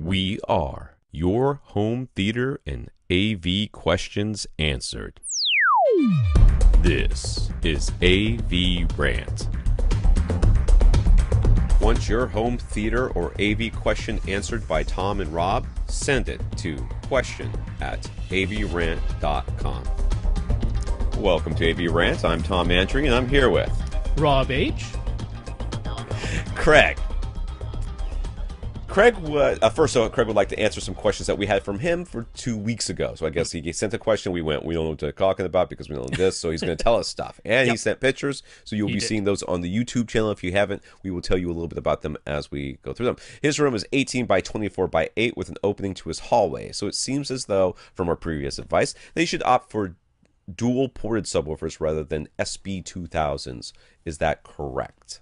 We are your home theater and AV questions answered. This is AVRant. Want your home theater or AV question answered by Tom and Rob? Send it to question@avrant.com. Welcome to AVRant. I'm Tom Andry, and I'm here with Rob H. Craig. Craig would Craig would like to answer some questions that we had from him for 2 weeks ago. So I guess he sent a question. We don't know what they're talking about because we don't know this. So he's going to tell us stuff. And he sent pictures. So you'll be seeing those on the YouTube channel. If you haven't, we will tell you a little bit about them as we go through them. His room is 18 by 24 by 8 with an opening to his hallway. So it seems as though, from our previous advice, they should opt for dual ported subwoofers rather than SB2000s. Is that correct?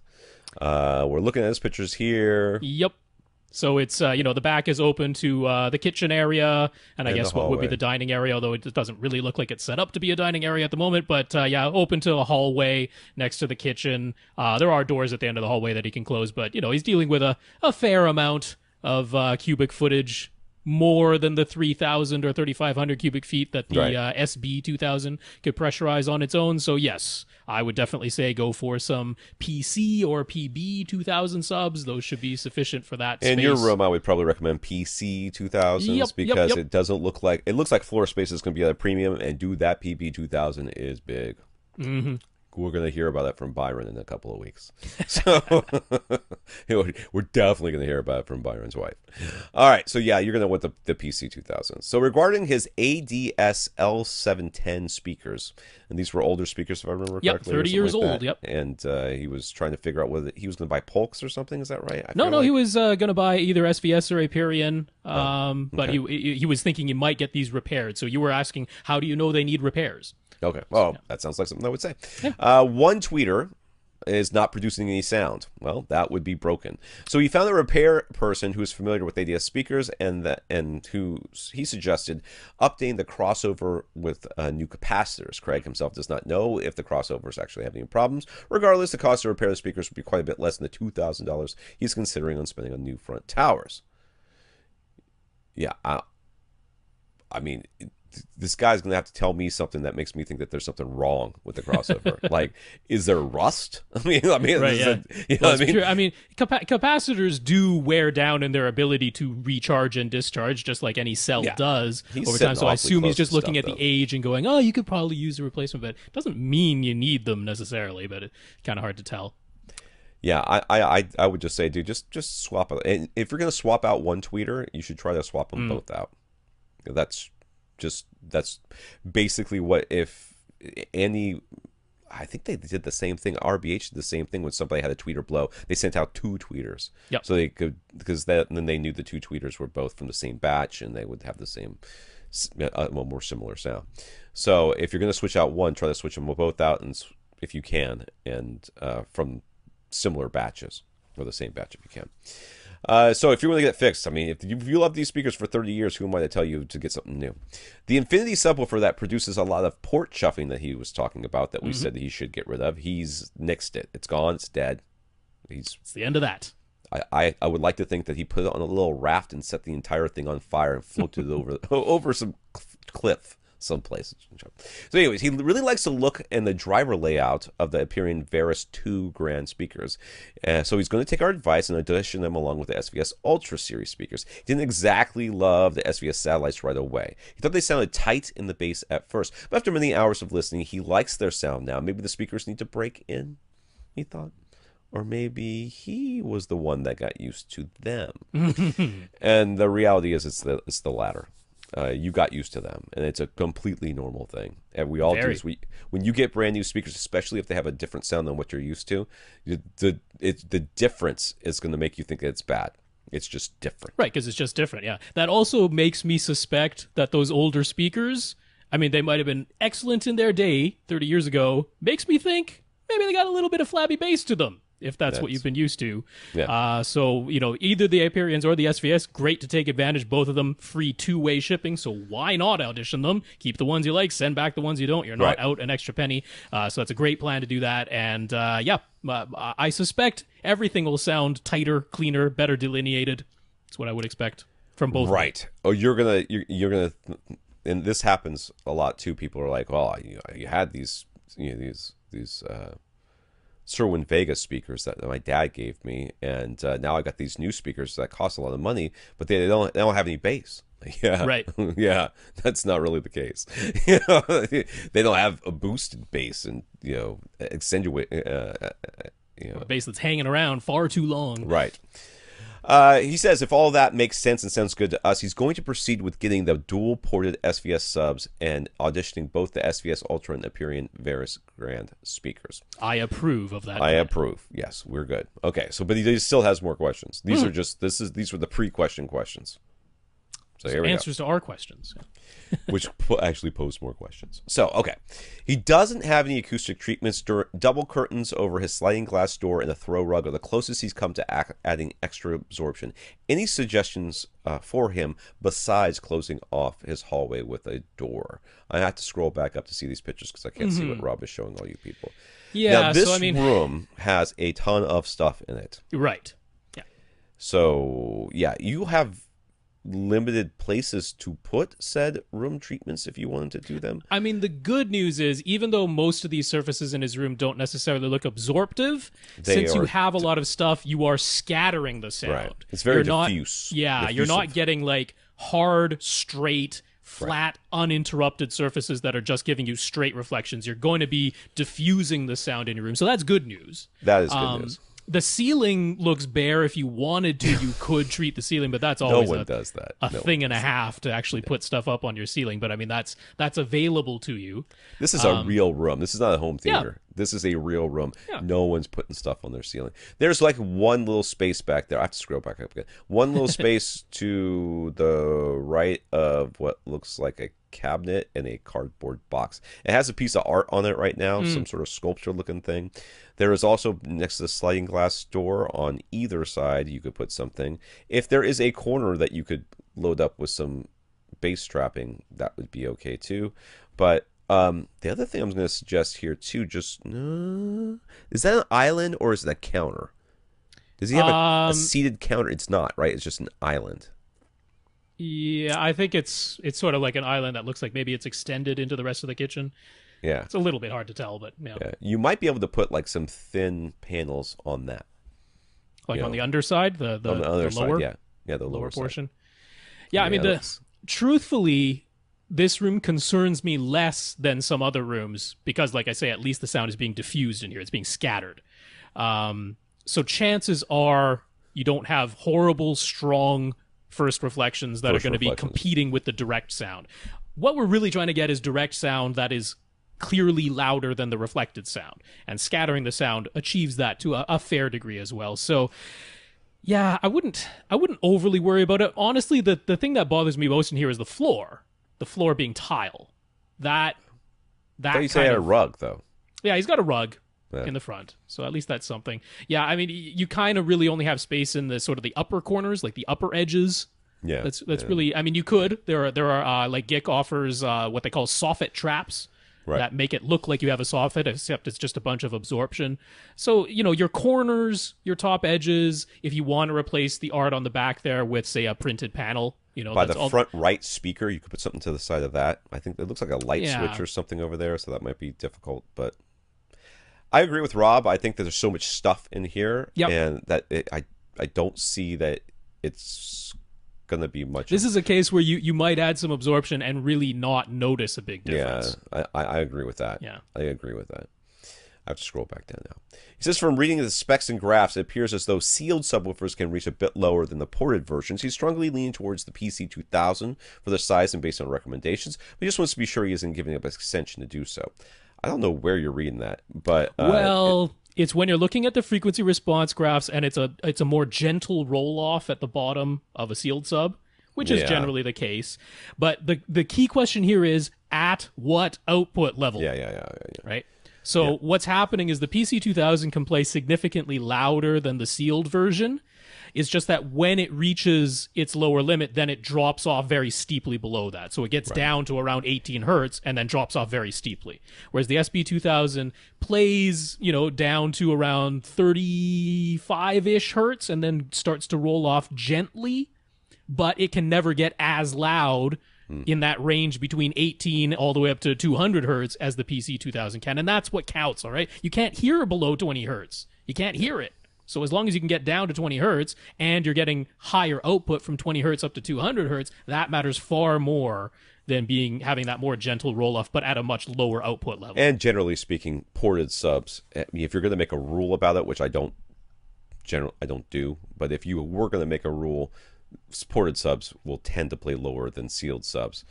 We're looking at his pictures here. Yep. So it's, the back is open to the kitchen area, and I guess what would be the dining area, although it doesn't really look like it's set up to be a dining area at the moment. But, open to a hallway next to the kitchen. There are doors at the end of the hallway that he can close, but, he's dealing with a fair amount of cubic footage, more than the 3,000 or 3,500 cubic feet that the SB2000 could pressurize on its own. So, yes, I would definitely say go for some PC or PB2000 subs. Those should be sufficient for that space. In your room, I would probably recommend PC2000s because it doesn't look like... It looks like floor space is going to be at a premium, and dude, that PB2000 is big. Mm-hmm. We're going to hear about it from Byron in a couple of weeks. So we're definitely going to hear about it from Byron's wife. All right. So, yeah, you're going to want the PC2000. So regarding his ADS-L710 speakers, and these were older speakers, if I remember correctly. 30 years old, yep. And he was trying to figure out whether he was going to buy Polks or something. Is that right? No, he was going to buy either SVS or Aperion, but he was thinking he might get these repaired. So you were asking, how do you know they need repairs? Okay. Well, that sounds like something I would say. Yeah. One tweeter is not producing any sound. Well, that would be broken. So he found a repair person who is familiar with ADS speakers and who he suggested updating the crossover with new capacitors. Craig himself does not know if the crossover is actually having any problems. Regardless, the cost to repair the speakers would be quite a bit less than the $2,000 he's considering on spending on new front towers. Yeah, I mean... This guy's going to have to tell me something that makes me think that there's something wrong with the crossover. Like, is there rust? Right, yeah. True. I mean, capacitors do wear down in their ability to recharge and discharge, just like any cell does over time. So I assume he's just looking at the age and going, oh, you could probably use a replacement, but it doesn't mean you need them necessarily, but it's kind of hard to tell. Yeah, I would just say, dude, just swap it. And if you're going to swap out one tweeter, you should try to swap them both out. That's basically what if any... I think they did the same thing. RBH did the same thing when somebody had a tweeter blow. They sent out two tweeters. Yep. So they could, because then they knew the two tweeters were both from the same batch and they would have the same, more similar sound. So if you're going to switch out one, try to switch them both out, and if you can, and from similar batches, or the same batch if you can. So if you're going to get it fixed, I mean, if you love these speakers for 30 years, who am I to tell you to get something new? The Infinity subwoofer that produces a lot of port chuffing that he was talking about that we said that he should get rid of, he's nixed it. It's gone. It's dead. It's the end of that. I would like to think that he put it on a little raft and set the entire thing on fire and floated it over some cliff someplace. So anyways, he really likes to look in the driver layout of the Aperion Verus 2 grand speakers. So he's going to take our advice and audition them along with the SVS Ultra series speakers. He didn't exactly love the SVS satellites right away. He thought they sounded tight in the bass at first, but after many hours of listening, he likes their sound now. Maybe the speakers need to break in, he thought. Or maybe he was the one that got used to them. And the reality is it's the latter. You got used to them, and it's a completely normal thing. And we all do this. When you get brand new speakers, especially if they have a different sound than what you're used to, the difference is going to make you think that it's bad. It's just different. Right, because it's just different, yeah. That also makes me suspect that those older speakers, I mean, they might have been excellent in their day 30 years ago, makes me think maybe they got a little bit of flabby bass to them, if that's what you've been used to. Yeah. So, either the Aperions or the SVS, great to take advantage. Both of them free two-way shipping, so why not audition them? Keep the ones you like, send back the ones you don't. You're not out an extra penny. So that's a great plan to do that. And, I suspect everything will sound tighter, cleaner, better delineated. That's what I would expect. from both. Right. Oh, you're gonna, and this happens a lot too. People are like, well, you had these Sherwin Vega speakers that my dad gave me, and now I got these new speakers that cost a lot of money, but they don't have any bass. Yeah, Right. Yeah, that's not really the case. They don't have a boosted bass and accentuate. A bass that's hanging around far too long. Right. He says if all that makes sense and sounds good to us, he's going to proceed with getting the dual-ported SVS subs and auditioning both the SVS Ultra and Aperion Verus Grand speakers. I approve of that. I approve. Yes, we're good. Okay, but he still has more questions. These are these were the pre-question questions. So here we go. Answers to our questions. Which actually pose more questions. So, okay. He doesn't have any acoustic treatments. Double curtains over his sliding glass door and a throw rug are the closest he's come to adding extra absorption. Any suggestions for him besides closing off his hallway with a door? I have to scroll back up to see these pictures because I can't see what Rob is showing all you people. Yeah, now, this room has a ton of stuff in it. Right. Yeah. So, yeah, you have limited places to put said room treatments if you wanted to do them. I mean, the good news is, even though most of these surfaces in his room don't necessarily look absorptive, since you have a lot of stuff, you are scattering the sound. Right. It's very diffuse. You're not getting like hard, straight, flat, uninterrupted surfaces that are just giving you straight reflections. You're going to be diffusing the sound in your room. So that's good news. That is good news. The ceiling looks bare. If you wanted to, you could treat the ceiling, but that's always does that. A thing and a half to actually put stuff up on your ceiling. But I mean, that's available to you. This is a real room. This is not a home theater. Yeah. This is a real room. Yeah. No one's putting stuff on their ceiling. There's like one little space back there. I have to scroll back up again. One little space to the right of what looks like a cabinet and a cardboard box. It has a piece of art on it right now, some sort of sculpture looking thing. There is also, next to the sliding glass door on either side, you could put something. If there is a corner that you could load up with some bass strapping, that would be okay too. But the other thing I'm going to suggest here too, is that an island or is it a counter? Does he have a seated counter? It's not, right? It's just an island. Yeah, I think it's sort of like an island that looks like maybe it's extended into the rest of the kitchen. Yeah. It's a little bit hard to tell, but yeah. You might be able to put like some thin panels on that. Like on the underside, the on the other lower, side, yeah, the lower portion. Yeah, I mean, truthfully, this room concerns me less than some other rooms because, like I say, at least the sound is being diffused in here. It's being scattered. So chances are you don't have horrible, strong first reflections that are going to be competing with the direct sound. What we're really trying to get is direct sound that is clearly louder than the reflected sound, and scattering the sound achieves that to a fair degree as well. So yeah, I wouldn't overly worry about it. Honestly, the thing that bothers me most in here is the floor being tile. That you say a rug though. Yeah, he's got a rug in the front, so at least that's something. Yeah, I mean, you kind of really only have space in the sort of the upper corners, like the upper edges. Yeah, that's really. I mean, you could. There are like Gick offers what they call soffit traps. Right. That make it look like you have a soffit, except it's just a bunch of absorption. So, your corners, your top edges, if you want to replace the art on the back there with, say, a printed panel, by the front right speaker, you could put something to the side of that. I think it looks like a light switch or something over there, so that might be difficult. But I agree with Rob. I think that there's so much stuff in here, and that I don't see that it's going to be much. This is a case where you might add some absorption and really not notice a big difference. Yeah, I agree with that. Yeah, I agree with that. I have to scroll back down now. He says, from reading the specs and graphs, it appears as though sealed subwoofers can reach a bit lower than the ported versions. He's strongly leaning towards the PC-2000 for the size and based on recommendations, but he just wants to be sure he isn't giving up an extension to do so. I don't know where you're reading that, but it's when you're looking at the frequency response graphs, and it's a more gentle roll off at the bottom of a sealed sub, which is generally the case. But the key question here is at what output level? Yeah. Right. So what's happening is the PC-2000 can play significantly louder than the sealed version. It's just that when it reaches its lower limit, then it drops off very steeply below that. So it gets down to around 18 hertz and then drops off very steeply. Whereas the SB2000 plays, down to around 35-ish hertz and then starts to roll off gently. but it can never get as loud in that range between 18 all the way up to 200 hertz as the PC-2000 can, and that's what counts, all right? You can't hear below 20 hertz. You can't hear it. So as long as you can get down to 20 hertz and you're getting higher output from 20 hertz up to 200 hertz, that matters far more than having that more gentle roll-off, but at a much lower output level. And generally speaking, ported subs, I mean, if you're going to make a rule about it, which I don't do, but if you were going to make a rule, ported subs will tend to play lower than sealed subs,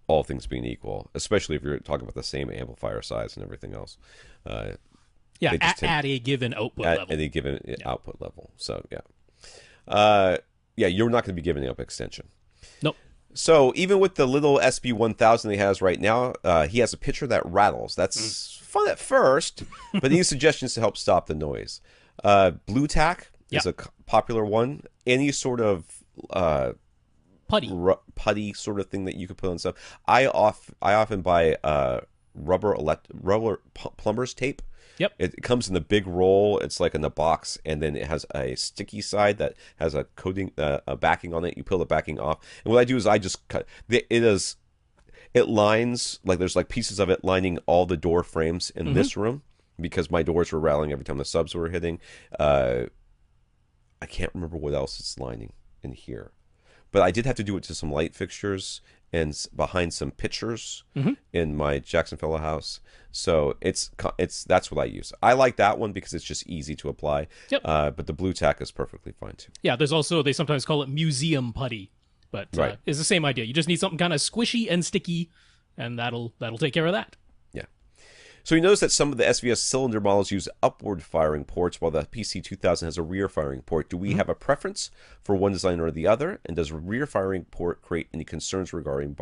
all things being equal, especially if you're talking about the same amplifier size and everything else. Yeah, at a given output level. At a given output level. So, you're not going to be giving up extension. Nope. So, even with the little SB-1000 he has right now, he has a pitcher that rattles. That's fun at first, but he needs suggestions to help stop the noise. Blue tack is a popular one. Any sort of putty sort of thing that you could put on stuff. I often buy rubber plumber's tape. Yep. It comes in the big roll. It's like in the box, and then it has a sticky side that has a coating, a backing on it. You peel the backing off, and what I do is I just cut. It lines, like there's like pieces of it lining all the door frames in this room, because my doors were rattling every time the subs were hitting. I can't remember what else it's lining in here, but I did have to do it to some light fixtures and behind some pictures in my Jackson Fellow house. So it's that's what I use. I like that one because it's just easy to apply. Yep. But the blue tack is perfectly fine too. Yeah, there's also, they sometimes call it museum putty, but it's the same idea. You just need something kind of squishy and sticky, and that'll take care of that. Yeah. So he knows that some of the SVS cylinder models use upward firing ports, while the PC-2000 has a rear firing port. Do we have a preference for one design or the other? And does a rear firing port create any concerns regarding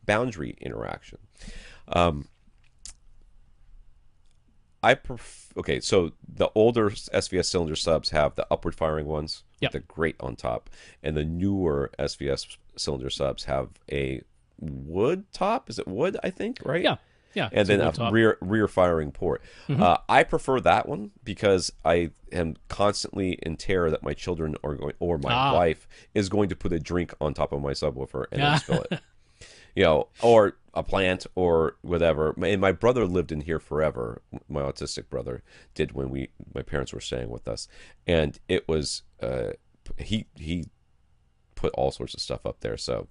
boundary interaction? Okay, so the older SVS cylinder subs have the upward firing ones with the grate on top, and the newer SVS cylinder subs have a wood top. Is it wood? I think, right? Yeah. Yeah, and then a rear firing port. I prefer that one because I am constantly in terror that my children are going, or my wife is going to put a drink on top of my subwoofer and then spill it. Or a plant or whatever. And my brother lived in here forever. My autistic brother did when my parents were staying with us, and it was he put all sorts of stuff up there. So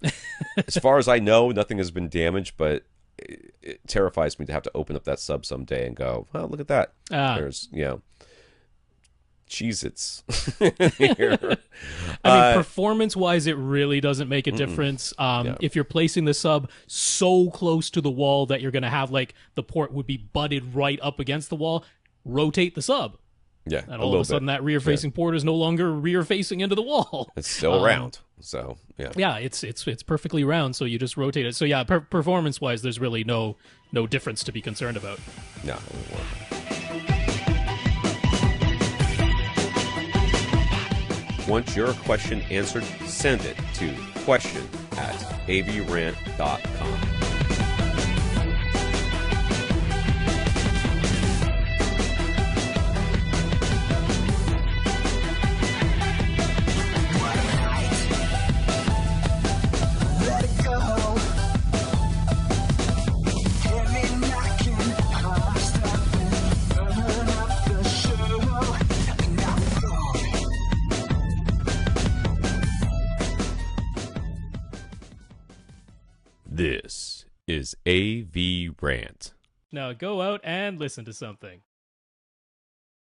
as far as I know, nothing has been damaged, but it terrifies me to have to open up that sub someday and go, well, look at that. There's, Cheez-Its here. I mean, performance-wise, it really doesn't make a difference. If you're placing the sub so close to the wall that you're going to have, like, the port would be butted right up against the wall, rotate the sub. Yeah, and all of a sudden that rear-facing port is no longer rear-facing into the wall. It's still round, so yeah. Yeah, it's perfectly round, so you just rotate it. So yeah, performance-wise, there's really no difference to be concerned about. No. Want your question answered? Send it to question@avrant.com. This is AVRant. Now go out and listen to something.